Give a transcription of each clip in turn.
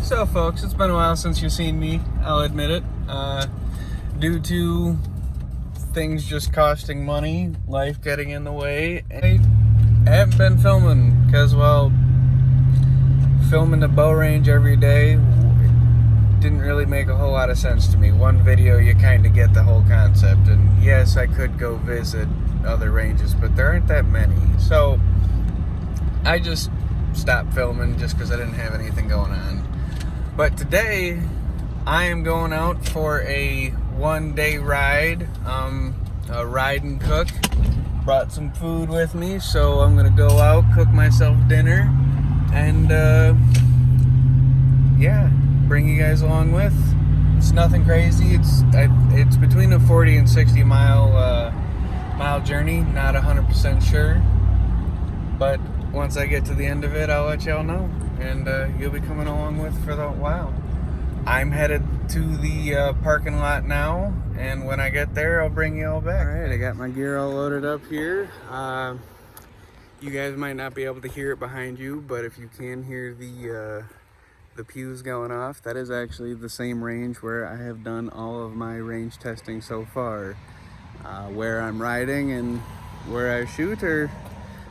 So folks, it's been a while since you've seen me, I'll admit it. Due to things just costing money, life getting in the way, I haven't been filming because, well, filming the bow range every day didn't really make a whole lot of sense to me. One video, you kind of get the whole concept, and yes, I could go visit other ranges, but there aren't that many. So I just stopped filming just because I didn't have anything going on. But today, I am going out for a one-day ride, a ride and cook. Brought some food with me, so I'm gonna go out, cook myself dinner, and yeah, bring you guys along with. It's nothing crazy. It's between a 40 and 60 mile journey. Not 100% sure, but once I get to the end of it, I'll let y'all know, and you'll be coming along with for a while. I'm headed to the parking lot now, and when I get there, I'll bring you all back. All right, I got my gear all loaded up here. You guys might not be able to hear it behind you, but if you can hear the pews going off, that is actually the same range where I have done all of my range testing so far. Where I'm riding and where I shoot are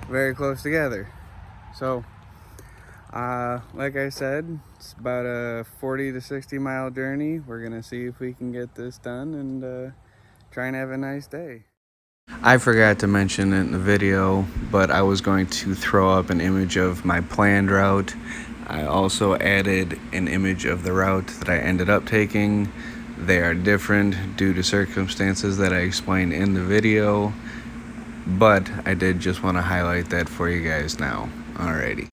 very close together. So like I said, it's about a 40 to 60 mile journey. We're gonna see if we can get this done and try and have a nice day. I forgot to mention it in the video, but I was going to throw up an image of my planned route. I also added an image of the route that I ended up taking. They are different due to circumstances that I explained in the video, but I did just want to highlight that for you guys now. Alrighty.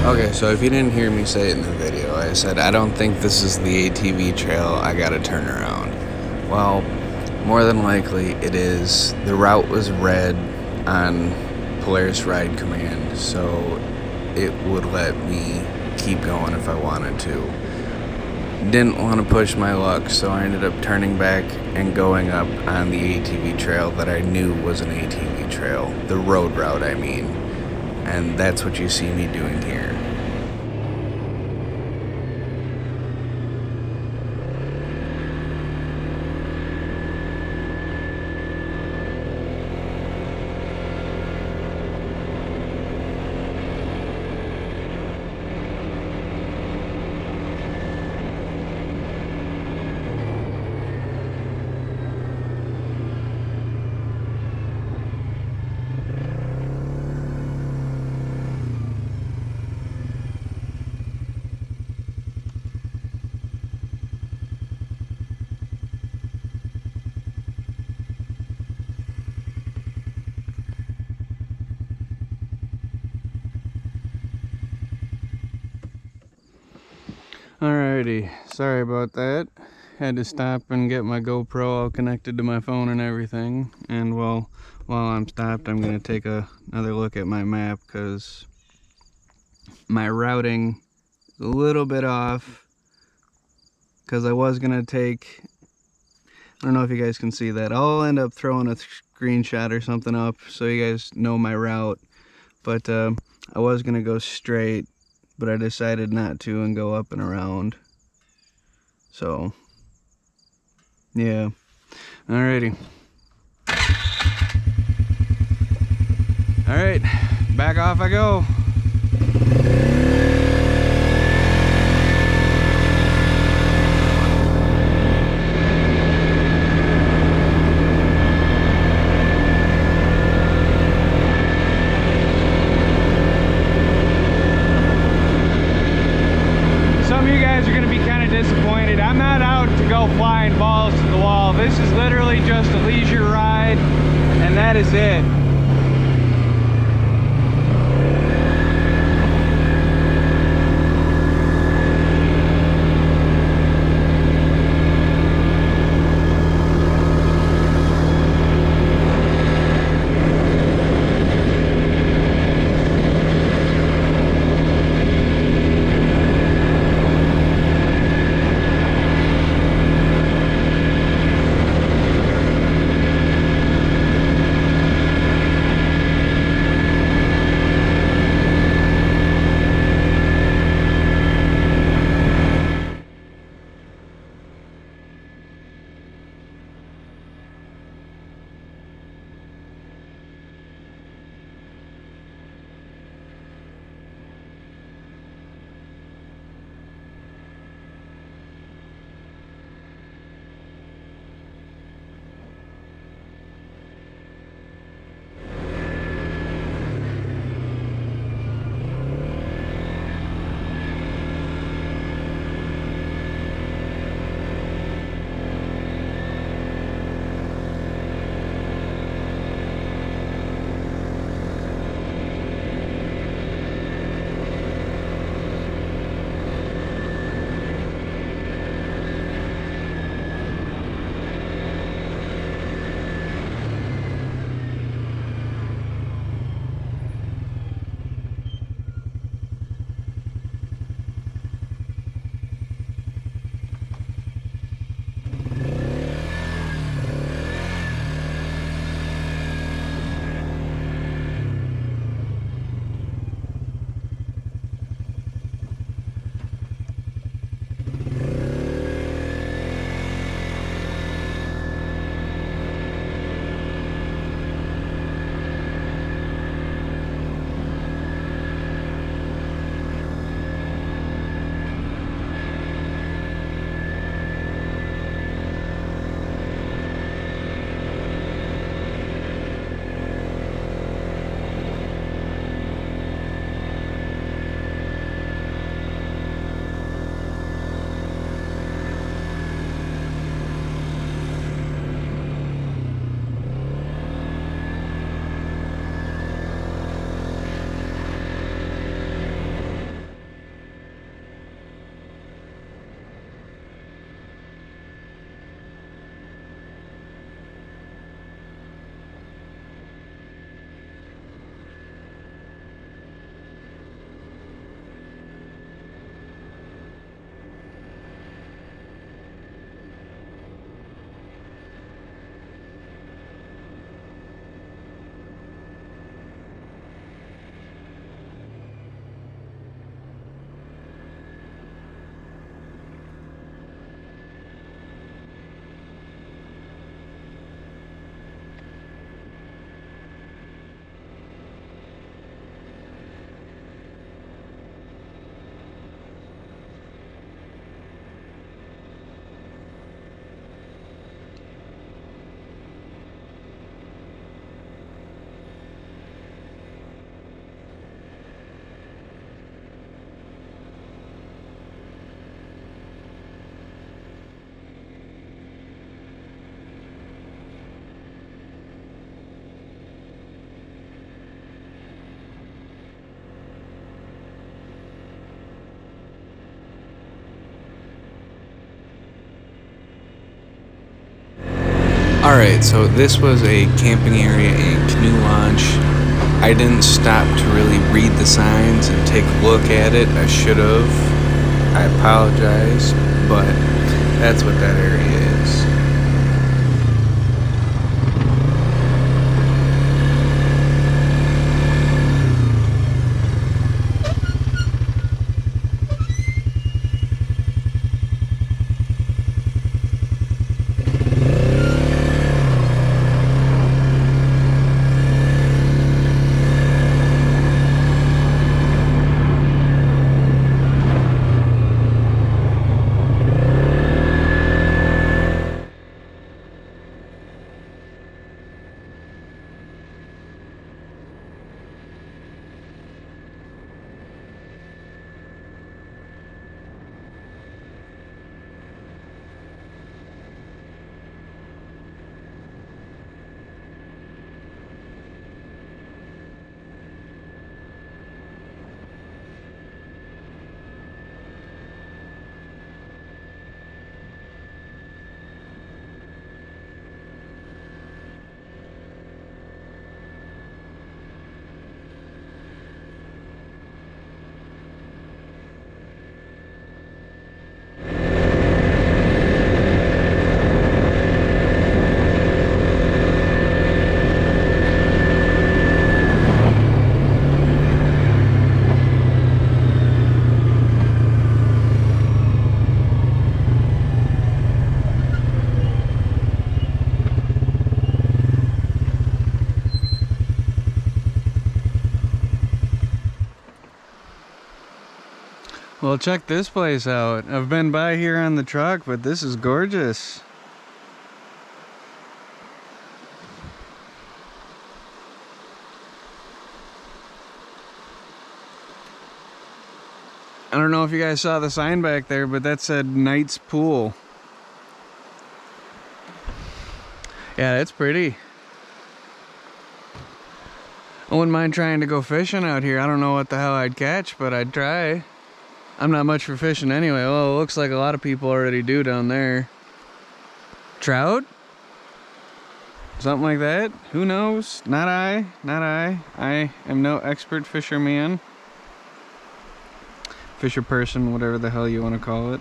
Okay, so if you didn't hear me say it in the video, I said I don't think this is the ATV trail, I gotta turn around. Well, More than likely it is. The route was red on Polaris Ride Command, so it would let me keep going if I wanted to. Didn't want to push my luck, so I ended up turning back and going up on the ATV trail that I knew was an ATV trail. The road route, I mean. And that's what you see me doing here. Alrighty, sorry about that. Had to stop and get my GoPro all connected to my phone and everything. And while I'm stopped, I'm gonna take another look at my map because my routing is a little bit off. Because I was gonna take, I don't know if you guys can see that. I'll end up throwing a screenshot or something up so you guys know my route. But I was gonna go straight, but I decided not to and go up and around. So, yeah. Alrighty. Alright, back off I go. Disappointed. I'm not out to go flying balls to the wall. This is literally just a leisure ride, and that is it. Alright, so this was a camping area and canoe launch. I didn't stop to really read the signs and take a look at it. I should have. I apologize, but that's what that area is. Well, check this place out. I've been by here on the truck, but this is gorgeous. I don't know if you guys saw the sign back there, but that said Knight's Pool. Yeah, it's pretty. I wouldn't mind trying to go fishing out here. I don't know what the hell I'd catch, but I'd try. I'm not much for fishing anyway. Well, it looks like a lot of people already do down there. Trout? Something like that? Who knows? Not I. Not I. I am no expert fisherman. Fisher person, whatever the hell you want to call it.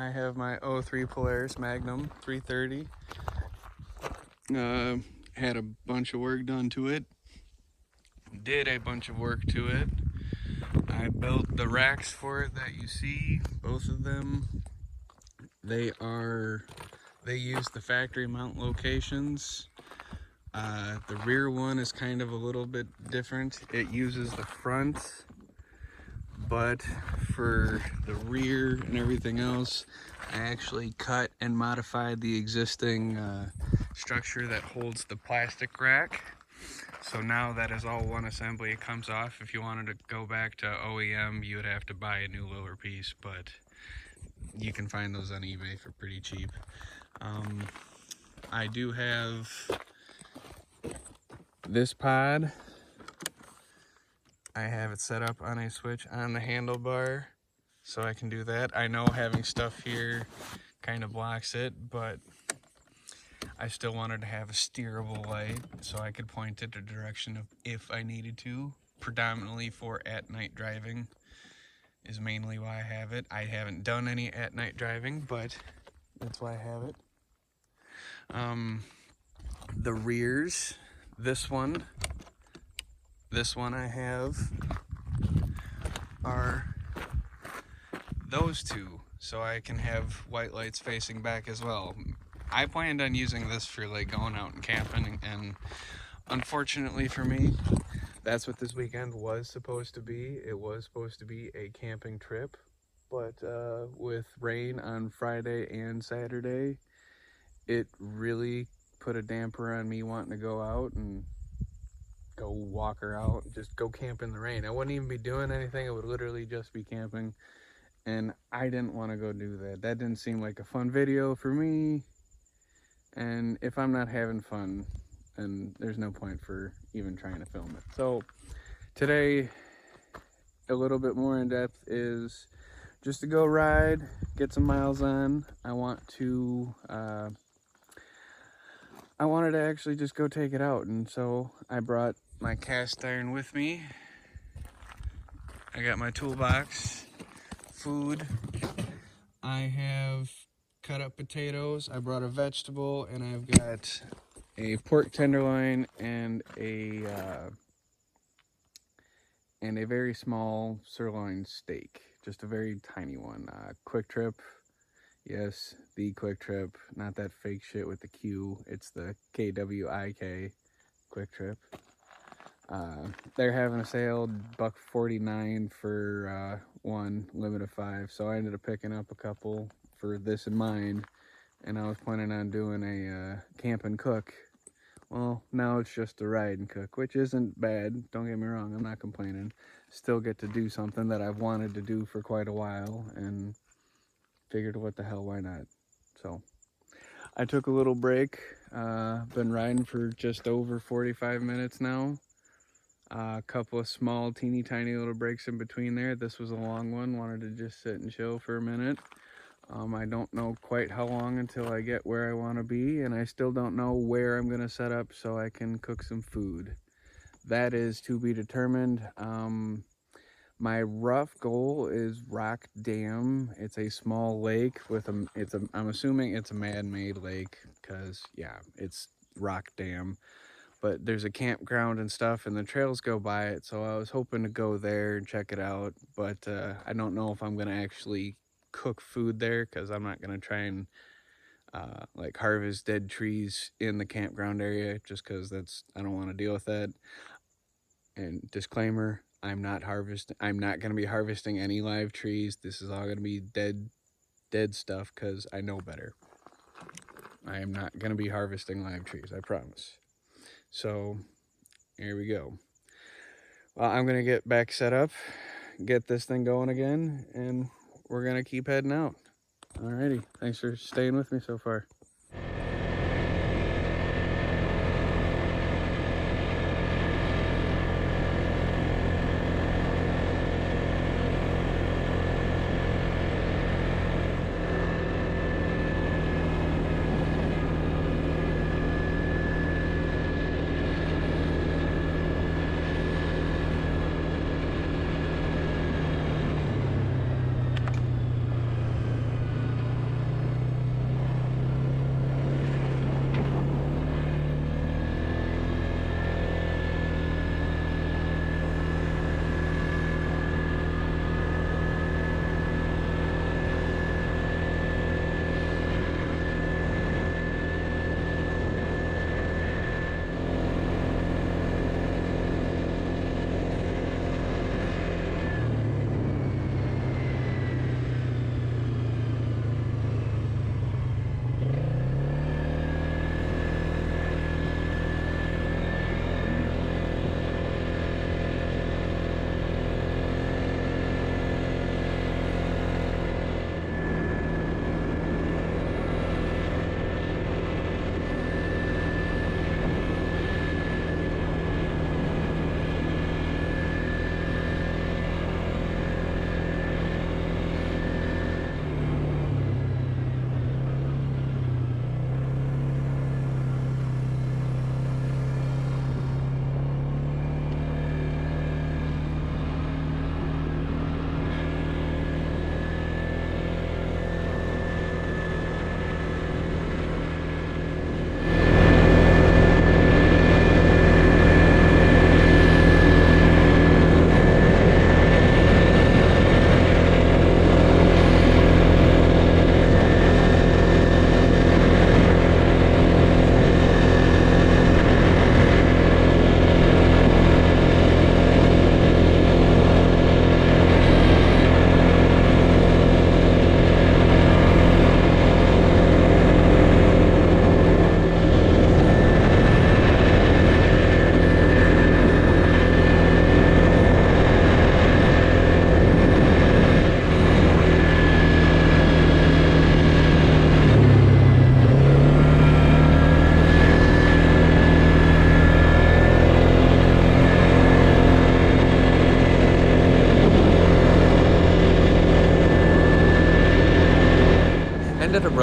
I have my 03 Polaris Magnum 330. Had a bunch of work done to it. Did a bunch of work to it. I built the racks for it that you see, both of them. They use the factory mount locations. The rear one is kind of a little bit different. It uses the front, but for the rear and everything else, I actually cut and modified the existing structure that holds the plastic rack. So now that is all one assembly. It comes off. If you wanted to go back to OEM, you would have to buy a new lower piece, but you can find those on eBay for pretty cheap. I do have this pod. I have it set up on a switch on the handlebar, so I can do that. I know having stuff here kind of blocks it, but I still wanted to have a steerable light so I could point it the direction of if I needed to. Predominantly for at-night driving is mainly why I have it. I haven't done any at-night driving, but that's why I have it. The rears, this one I have are those two, so I can have white lights facing back as well. I planned on using this for like going out and camping, and unfortunately for me, that's what this weekend was supposed to be. It was supposed to be a camping trip, but with rain on Friday and Saturday, it really put a damper on me wanting to go out and go walk her out, just go camp in the rain. I wouldn't even be doing anything. It would literally just be camping, and I didn't want to go do that. That didn't seem like a fun video for me, and if I'm not having fun, then there's no point for even trying to film it. So today, a little bit more in depth, is just to go ride, get some miles on. I wanted to actually just go take it out, and so I brought my cast iron with me. I got my toolbox, food. I have cut up potatoes. I brought a vegetable, and I've got a pork tenderloin and a very small sirloin steak, just a very tiny one. Quick Trip. Yes, the Quick Trip, not that fake shit with the Q. It's the KWIK Quick Trip. They're having a sale, $1.49 for one, limit of 5. So I ended up picking up a couple for this in mind, and I was planning on doing a camp and cook. Well, now it's just a ride and cook, which isn't bad. Don't get me wrong, I'm not complaining. Still get to do something that I've wanted to do for quite a while, and figured what the hell, why not? So I took a little break. Been riding for just over 45 minutes now. A couple of small teeny tiny little breaks in between there. This was a long one. Wanted to just sit and chill for a minute. I don't know quite how long until I get where I want to be, and I still don't know where I'm going to set up so I can cook some food. That is to be determined. My rough goal is Rock Dam. It's a small lake with I'm assuming it's a man-made lake, because yeah, it's Rock Dam. But there's a campground and stuff, and the trails go by it, so I was hoping to go there and check it out, but I don't know if I'm going to actually cook food there, because I'm not going to try and like harvest dead trees in the campground area, just because I don't want to deal with that. And disclaimer, I'm not going to be harvesting any live trees. This is all going to be dead stuff, because I know better. I am not going to be harvesting live trees, I promise. So here we go. Well, I'm going to get back set up, get this thing going again, and we're going to keep heading out. Alrighty, thanks for staying with me so far.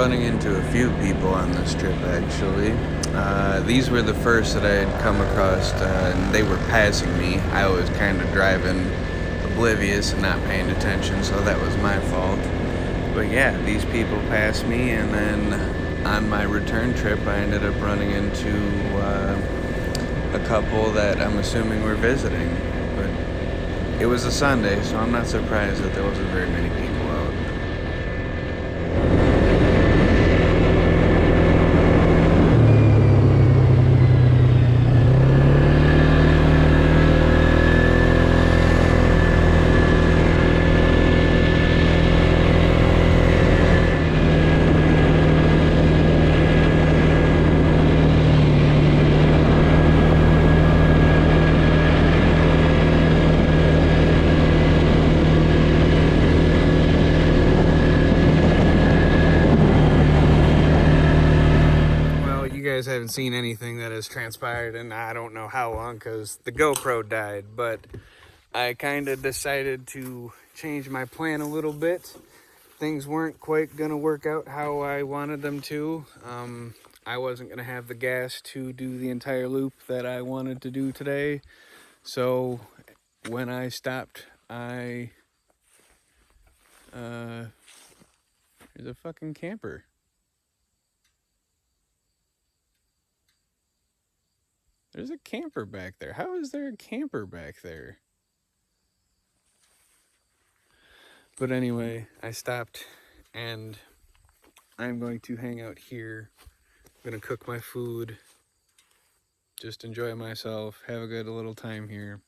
running into a few people on this trip, actually. These were the first that I had come across, and they were passing me. I was kind of driving oblivious and not paying attention, so that was my fault. But yeah, these people passed me, and then on my return trip, I ended up running into a couple that I'm assuming were visiting. But it was a Sunday, so I'm not surprised that there wasn't very many people out. Haven't seen anything that has transpired and I don't know how long because the GoPro died, but I kind of decided to change my plan a little bit. Things weren't quite gonna work out how I wanted them to. I wasn't gonna have the gas to do the entire loop that I wanted to do today, so when I stopped, there's a fucking camper. There's a camper back there. How is there a camper back there? But anyway, I stopped and I'm going to hang out here. I'm going to cook my food, just enjoy myself, have a good little time here,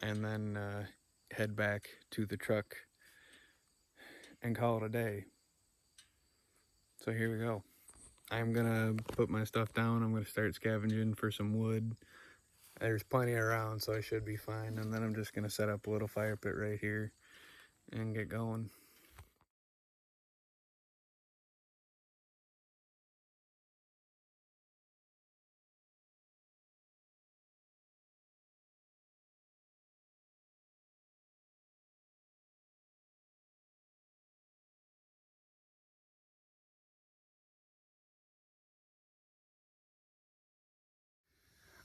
and then head back to the truck and call it a day. So here we go. I'm going to put my stuff down. I'm going to start scavenging for some wood. There's plenty around, so I should be fine. And then I'm just going to set up a little fire pit right here and get going.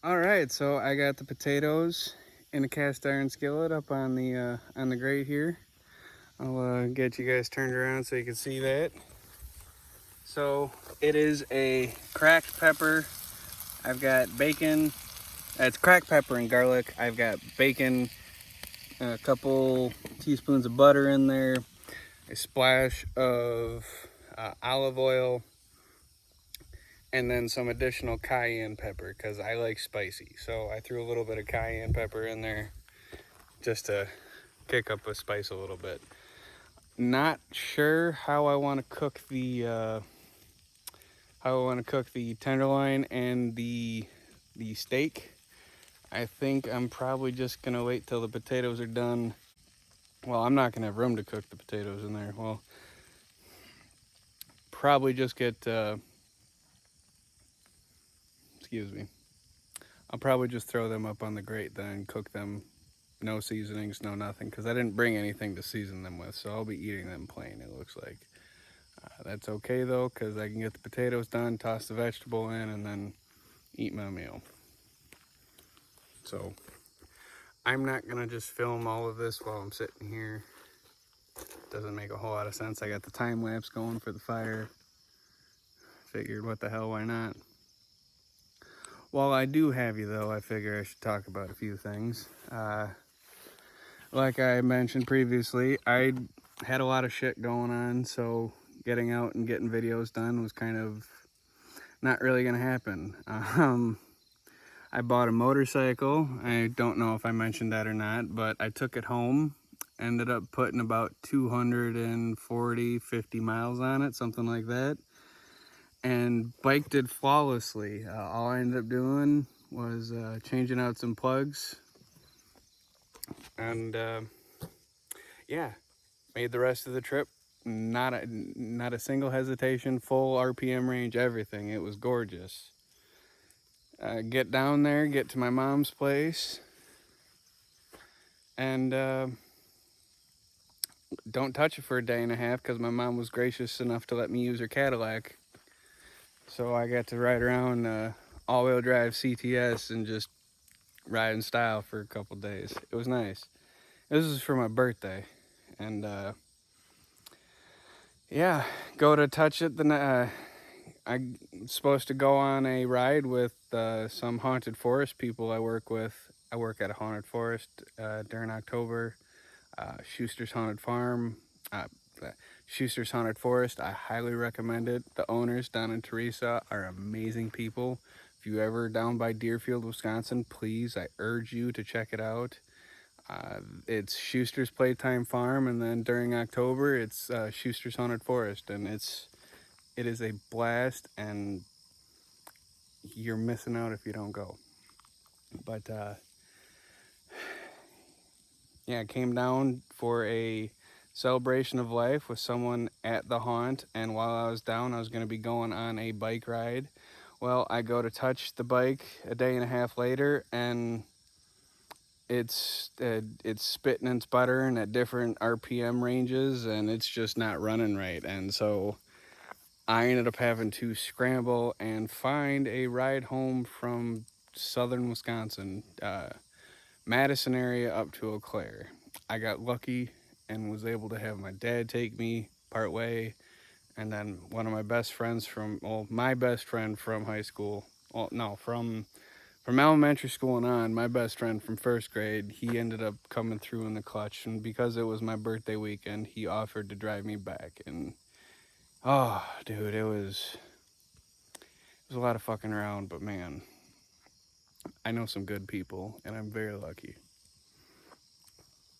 All right, so I got the potatoes in a cast iron skillet up on the grate here. I'll get you guys turned around so you can see that. So it is a cracked pepper. I've got bacon. It's cracked pepper and garlic. I've got bacon, a couple teaspoons of butter in there, a splash of olive oil, and then some additional cayenne pepper because I like spicy. So I threw a little bit of cayenne pepper in there just to kick up the spice a little bit. Not sure how I want to cook the tenderloin and the steak. I think I'm probably just gonna wait till the potatoes are done. Well, I'm not gonna have room to cook the potatoes in there. Well, probably just get excuse me. I'll probably just throw them up on the grate then, cook them, no seasonings, no nothing, because I didn't bring anything to season them with, so I'll be eating them plain, it looks like. That's okay though, because I can get the potatoes done, toss the vegetable in, and then eat my meal. So I'm not gonna just film all of this while I'm sitting here. Doesn't make a whole lot of sense. I got the time lapse going for the fire. Figured what the hell, why not? While I do have you though, I figure I should talk about a few things. Like I mentioned previously, I had a lot of shit going on, so getting out and getting videos done was kind of not really gonna happen. I bought a motorcycle. I don't know if I mentioned that or not, but I took it home, ended up putting about 240, 50 miles on it, something like that. And biked it flawlessly. All I ended up doing was changing out some plugs. And yeah, made the rest of the trip. Not a single hesitation, full RPM range, everything. It was gorgeous. Get down there, get to my mom's place, and don't touch it for a day and a half because my mom was gracious enough to let me use her Cadillac. So I got to ride around all-wheel drive CTS and just ride in style for a couple days. It was nice. This was for my birthday, and yeah, go to touch it. I'm supposed to go on a ride with some haunted forest people I work with. I work at a haunted forest during October. Schuster's Haunted Farm, uh, Schuster's Haunted Forest. I highly recommend it. The owners down in Teresa are amazing people. If you ever down by Deerfield, Wisconsin, please, I urge you to check it out. It's Schuster's Playtime Farm, and then during October, it's Schuster's Haunted Forest, and it is a blast, and you're missing out if you don't go. But yeah, I came down for a celebration of life with someone at the haunt, and while I was down, I was going to be going on a bike ride. Well, I go to touch the bike a day and a half later, and it's spitting and sputtering at different RPM ranges, and it's just not running right. And so I ended up having to scramble and find a ride home from southern Wisconsin, Madison area up to Eau Claire. I got lucky and was able to have my dad take me part way, and then one of my best friends my best friend from high school, from elementary school and on, my best friend from first grade, he ended up coming through in the clutch, and because it was my birthday weekend, he offered to drive me back, and oh, dude, it was a lot of fucking around, but man, I know some good people, and I'm very lucky.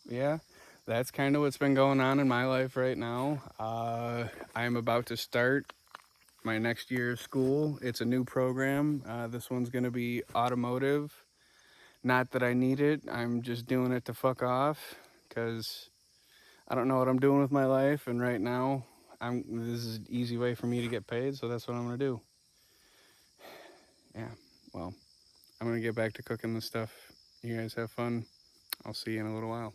Yeah, that's kind of what's been going on in my life right now. I'm about to start my next year of school. It's a new program. This one's going to be automotive. Not that I need it. I'm just doing it to fuck off because I don't know what I'm doing with my life. And right now, this is an easy way for me to get paid. So that's what I'm going to do. Yeah, well, I'm going to get back to cooking this stuff. You guys have fun. I'll see you in a little while.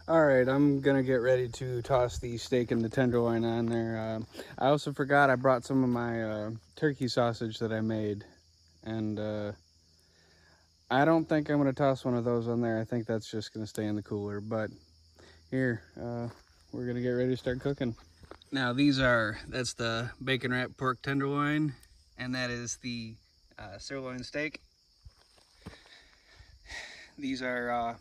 All right, I'm gonna get ready to toss the steak and the tenderloin on there. I also forgot I brought some of my turkey sausage that I made, and I don't think I'm gonna toss one of those on there. I think that's just gonna stay in the cooler. But here, we're gonna get ready to start cooking. Now that's the bacon wrapped pork tenderloin, and that is the sirloin steak. These are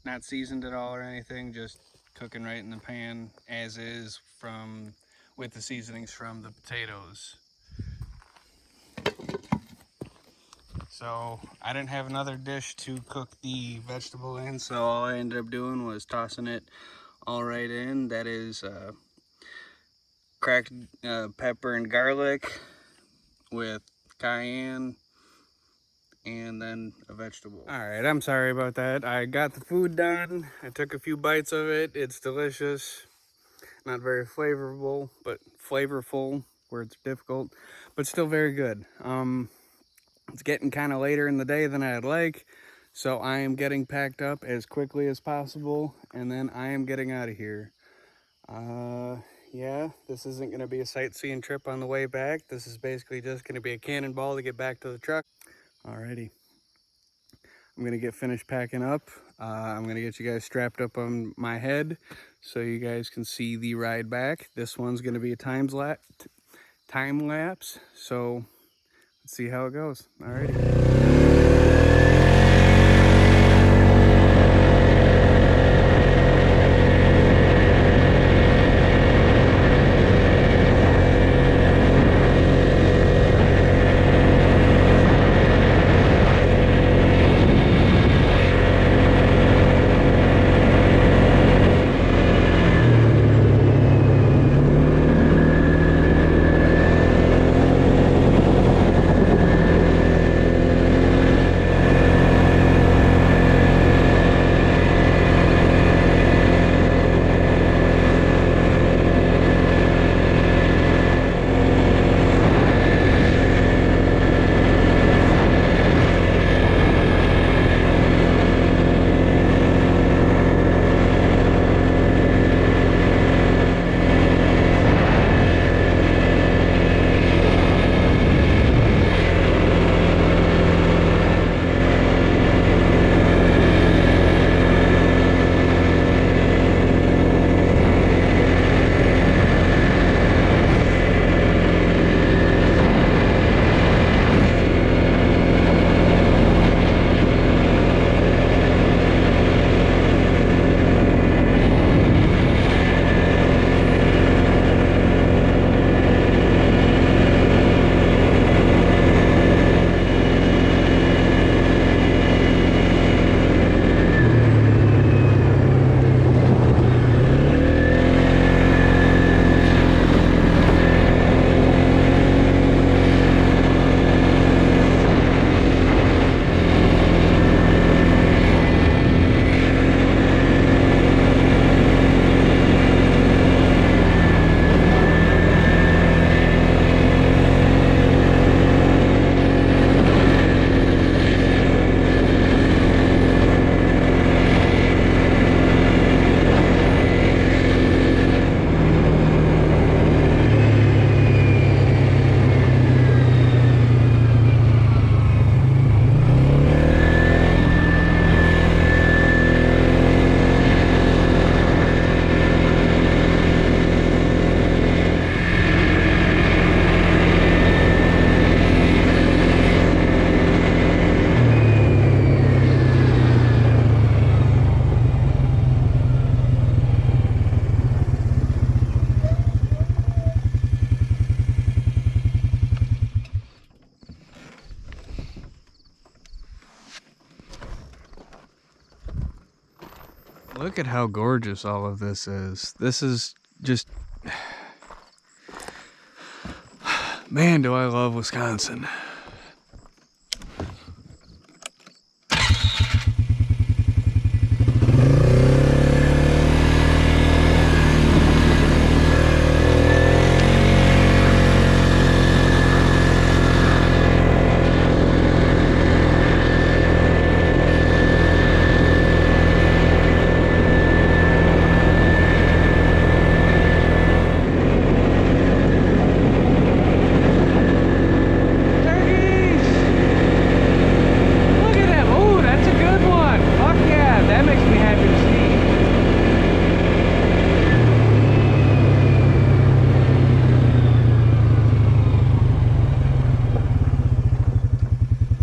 not seasoned at all or anything, just cooking right in the pan as is with the seasonings from the potatoes. So I didn't have another dish to cook the vegetable in, so all I ended up doing was tossing it all right in. That is cracked pepper and garlic with cayenne, and then a vegetable. All right, I'm sorry about that. I got the food done. I took a few bites of it. It's delicious. Not very flavorful, but flavorful. Words are difficult, but still very good. It's getting kind of later in the day than I'd like, so I am getting packed up as quickly as possible, and then I am getting out of here. Yeah, this isn't going to be a sightseeing trip on the way back. This is basically just going to be a cannonball to get back to the truck. Alrighty, I'm gonna get finished packing up. I'm gonna get you guys strapped up on my head so you guys can see the ride back. This one's gonna be a time lapse, so let's see how it goes. Alrighty. Look at how gorgeous all of this is. This is just... Man, do I love Wisconsin.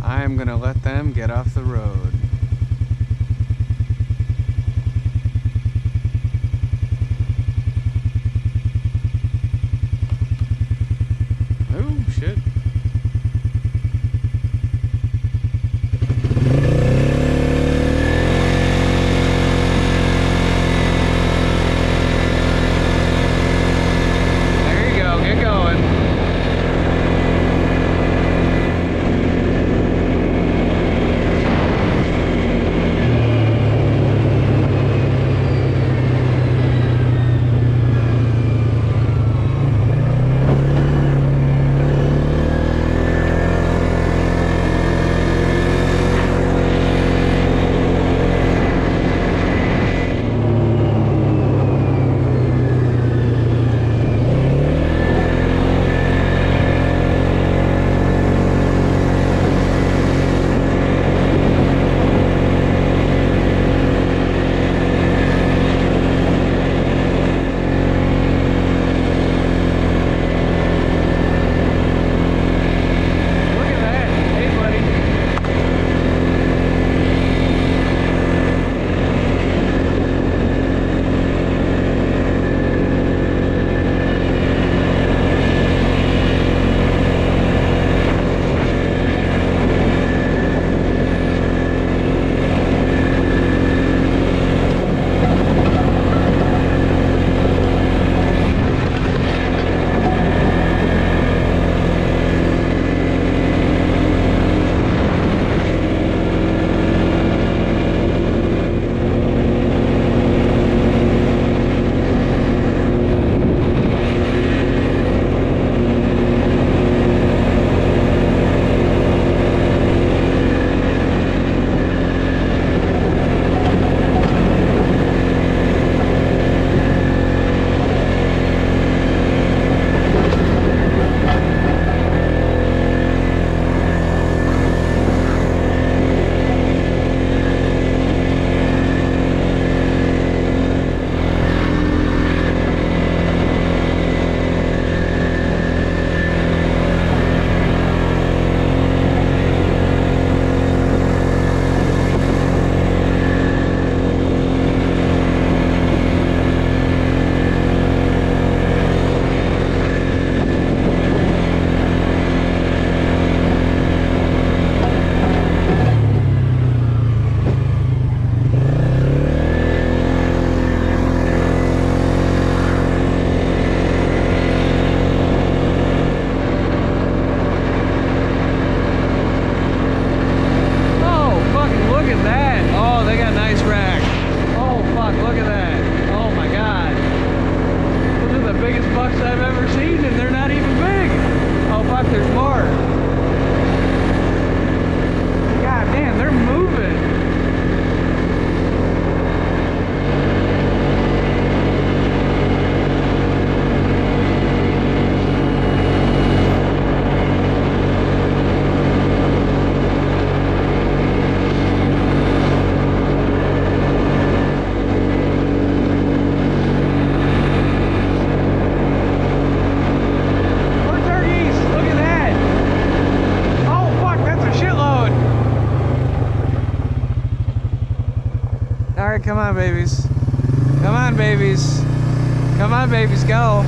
I'm gonna let them get off the road. Oh, shit. There you go, get going. Come on, babies. Come on, babies. Come on, babies, go.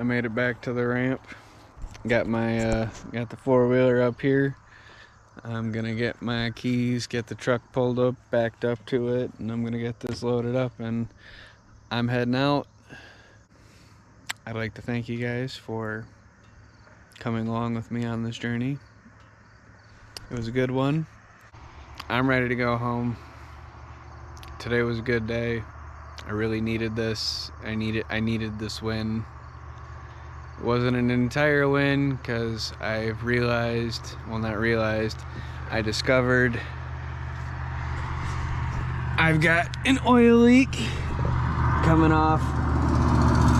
made it back to the ramp. Got my got the four-wheeler up here. I'm gonna get my keys, get the truck pulled up, backed up to it, and I'm gonna get this loaded up, and I'm heading out. I'd like to thank you guys for coming along with me on this journey. It was a good one. I'm ready to go home. Today was a good day. I really needed this. I needed this win. It wasn't an entire win because I've realized, well, not realized, I discovered I've got an oil leak coming off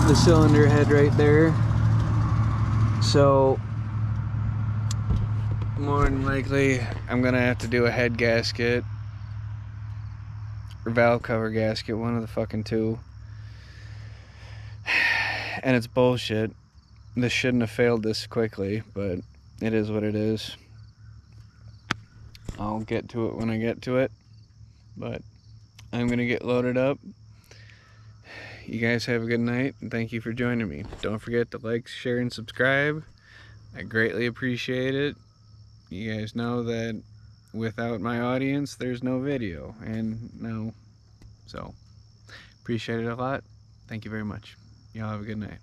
the cylinder head right there. So more than likely I'm gonna have to do a head gasket or valve cover gasket, one of the fucking two. And it's bullshit. This shouldn't have failed this quickly, but it is what it is. I'll get to it when I get to it, but I'm gonna get loaded up. You guys have a good night, and thank you for joining me. Don't forget to like, share, and subscribe. I greatly appreciate it. You guys know that without my audience, there's no video, so appreciate it a lot. Thank you very much. Y'all have a good night.